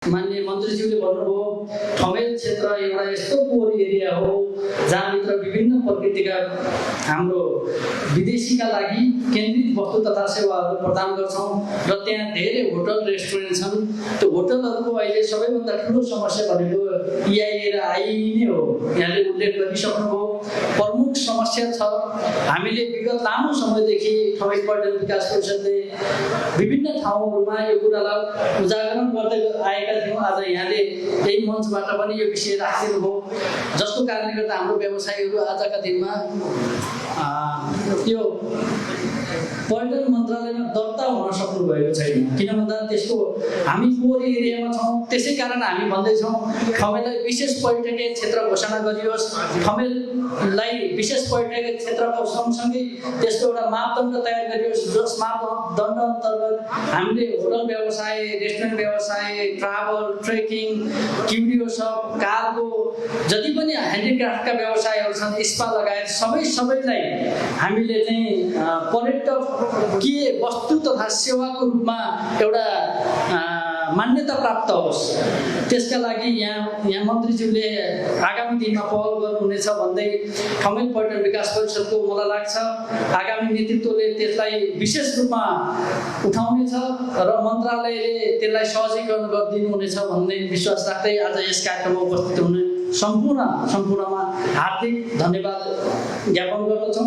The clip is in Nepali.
माननीय मन्त्रीज्यूले भन्नुभयो ठमेल क्षेत्र एउटा यस्तो कोर एरिया हो जहाँभित्र विभिन्न प्रकृतिका हाम्रो विदेशीका लागि केन्द्रित वस्तु तथा सेवाहरू प्रदान गर्छौँ र त्यहाँ धेरै होटल रेस्टुरेन्ट छन्। त्यो होटलहरूको अहिले सबैभन्दा ठुलो समस्या भनेको EIA र IE नै हो। यहाँले उल्लेख गरिसक्नुभयो। प्रमुख समस्या छ, हामीले विगत लामो समयदेखि ठमेल पर्यटन विकास परिषदले विभिन्न ठाउँहरूमा यो कुरालाई उजागर गर्दै आएका थियौँ। आज यहाँले यही मञ्चबाट पनि यो विषय राखिदिनुभयो, जसको कारणले गर्दा हाम्रो व्यवसायीहरू आजका दिनमा यो पर्यटन मन्त्रालयमा दर्ता हुन सक्नु भएको छैन। किन भन्दा त्यसको हामी कोर एरियामा छौँ, त्यसै कारण हामी भन्दैछौँ ठमेललाई विशेष पर्यटकीय क्षेत्र घोषणा गरियोस्। ठमेललाई विशेष पर्यटकीय क्षेत्रको सँगसँगै त्यसको एउटा मापदण्ड तयार गरियोस्, जस मापदण्ड अन्तर्गत हामीले होटल व्यवसाय, रेस्टुरेन्ट व्यवसाय, travel, trekking, curio shop, cargo, जति पनि ह्यान्डिक्राफ्टका व्यवसायहरू छन्, स्पा लगायत सबैलाई हामीले चाहिँ पर्यटकीय वस्तु तथा सेवाको रूपमा एउटा मान्यता प्राप्त होस्। त्यसका लागि यहाँ मन्त्रीज्यूले आगामी दिनमा पहल गर्नुहुनेछ भन्दै ठमेल पर्यटन विकास परिषदको मलाई लाग्छ आगामी नेतृत्वले त्यसलाई विशेष रूपमा उठाउनेछ र मन्त्रालयले त्यसलाई सहजीकरण गरिदिनुहुनेछ भन्ने विश्वास राख्दै आज यस कार्यक्रममा उपस्थित हुने सम्पूर्णमा हार्दिक धन्यवाद ज्ञापन गर्दछौँ।